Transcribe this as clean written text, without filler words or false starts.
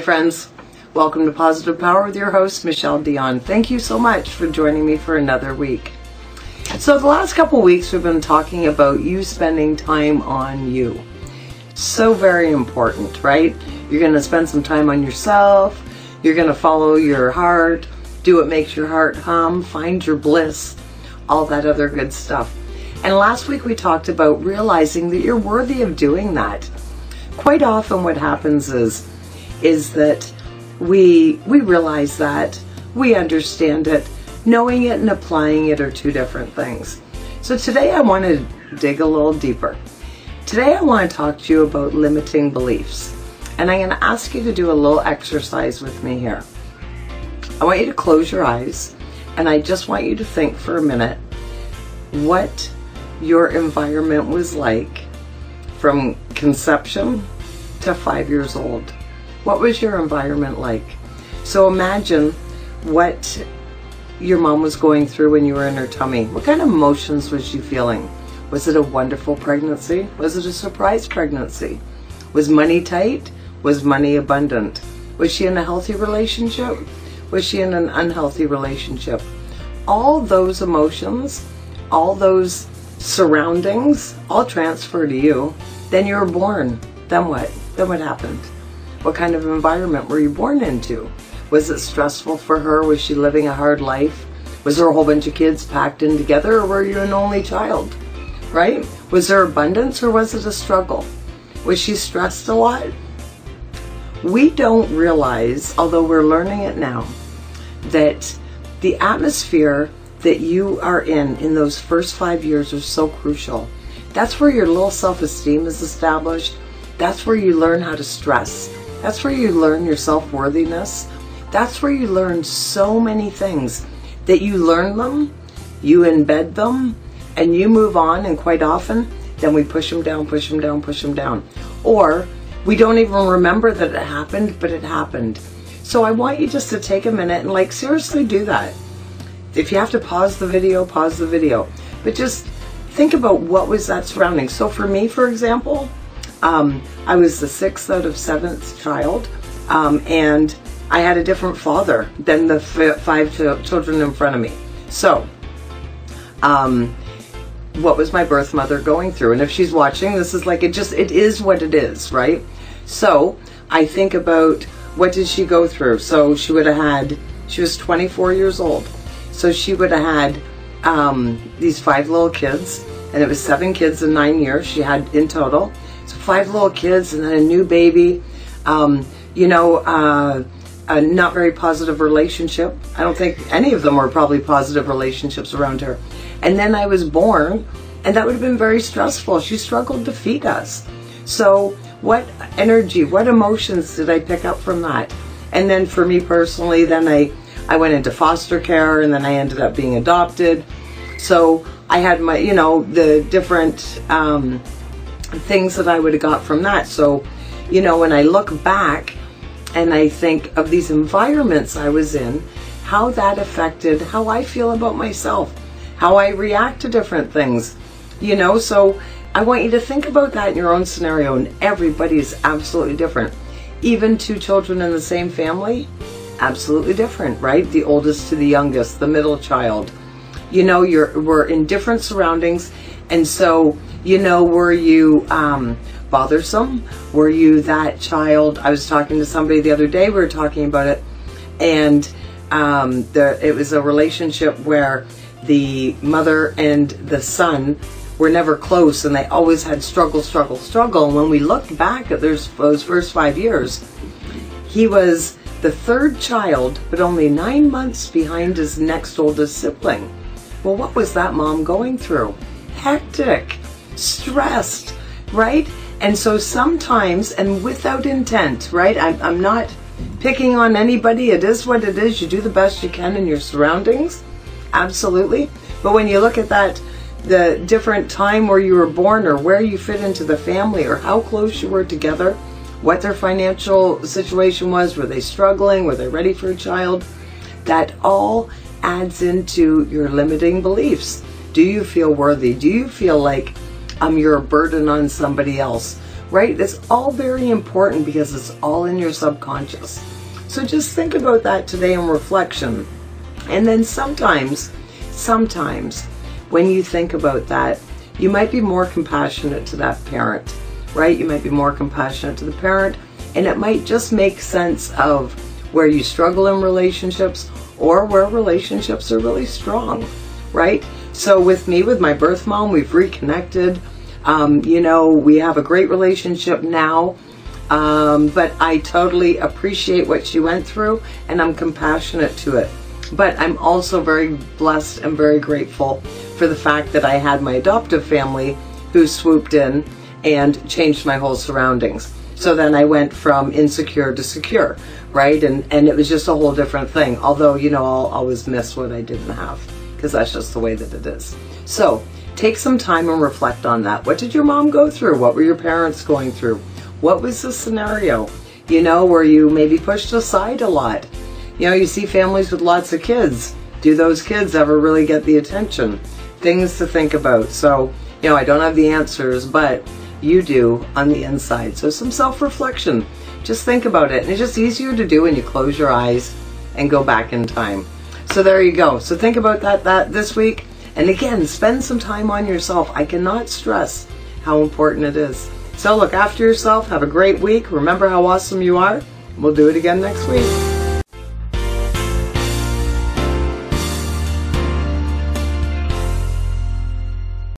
friends, welcome to Positive Power with your host, Michele Dionne. Thank you so much for joining me for another week. So the last couple weeks we've been talking about you spending time on you. So very important, right? You're going to spend some time on yourself. You're going to follow your heart, do what makes your heart hum, find your bliss, all that other good stuff. And last week we talked about realizing that you're worthy of doing that. Quite often what happens is that we realize that, we understand it. Knowing it and applying it are two different things. So today I want to dig a little deeper. Today I want to talk to you about limiting beliefs. And I'm going to ask you to do a little exercise with me here. I want you to close your eyes and I just want you to think for a minute what your environment was like from conception to 5 years old. What was your environment like? So imagine what your mom was going through when you were in her tummy. What kind of emotions was she feeling? Was it a wonderful pregnancy? Was it a surprise pregnancy? Was money tight? Was money abundant? Was she in a healthy relationship? Was she in an unhealthy relationship? All those emotions, all those surroundings, all transfer to you. Then you were born. Then what? Then what happened? What kind of environment were you born into? Was it stressful for her? Was she living a hard life? Was there a whole bunch of kids packed in together, or were you an only child? Right? Was there abundance or was it a struggle? Was she stressed a lot? We don't realize, although we're learning it now, that the atmosphere that you are in those first 5 years are so crucial. That's where your little self-esteem is established. That's where you learn how to stress. That's where you learn your self-worthiness. That's where you learn so many things. That you learn them, you embed them, and you move on, and quite often, then we push them down, push them down, push them down. Or we don't even remember that it happened, but it happened. So I want you just to take a minute and seriously do that. If you have to pause the video, pause the video. But just think about what was that surrounding. So for me, for example, I was the 6th out of 7th child, and I had a different father than the 5 children in front of me. So, what was my birth mother going through? And if she's watching, this is it is what it is, right? So, I think about what did she go through? So she was 24 years old. So she would have had these 5 little kids, and it was 7 kids in 9 years she had in total. So 5 little kids and then a new baby, a not very positive relationship. I don't think any of them were probably positive relationships around her. And then I was born, and that would have been very stressful. She struggled to feed us. So what energy, what emotions did I pick up from that? And then for me personally, then I went into foster care, and then I ended up being adopted. So I had my, the different things that I would have got from that. So, when I look back and I think of these environments I was in, how that affected how I feel about myself, how I react to different things, so I want you to think about that in your own scenario, and everybody is absolutely different. Even 2 children in the same family, absolutely different, right? The oldest to the youngest, the middle child, we're in different surroundings. And so, were you bothersome? Were you that child? I was talking to somebody the other day, we were talking about it, and it was a relationship where the mother and the son were never close, and they always had struggle. And when we looked back at those first 5 years, he was the 3rd child, but only 9 months behind his next oldest sibling. Well, what was that mom going through? Hectic, stressed, right? And so sometimes, and without intent, right? I'm not picking on anybody. It is what it is. You do the best you can in your surroundings. Absolutely. But when you look at that, the different time where you were born, or where you fit into the family, or how close you were together, what their financial situation was, were they struggling, were they ready for a child, that all adds into your limiting beliefs. Do you feel worthy? Do you feel like you're a burden on somebody else? right? It's all very important because it's all in your subconscious. So just think about that today in reflection. And then sometimes, when you think about that, you might be more compassionate to that parent, right? You might be more compassionate to the parent, and it might just make sense of where you struggle in relationships or where relationships are really strong, right? So with me, with my birth mom, we've reconnected. You know, we have a great relationship now, but I totally appreciate what she went through, and I'm compassionate to it. But I'm also very blessed and very grateful for the fact that I had my adoptive family who swooped in and changed my whole surroundings. So then I went from insecure to secure, right? And it was just a whole different thing. Although, you know, I'll always miss what I didn't have, because that's just the way that it is. So take some time and reflect on that. What did your mom go through? What were your parents going through? What was the scenario? You know, were you maybe pushed aside a lot? You know, you see families with lots of kids. Do those kids ever really get the attention? Things to think about. So, you know, I don't have the answers, but you do on the inside. So some self-reflection. Just think about it. And it's just easier to do when you close your eyes and go back in time. So there you go. So think about that this week. And again, spend some time on yourself. I cannot stress how important it is. So look after yourself. Have a great week. Remember how awesome you are. We'll do it again next week.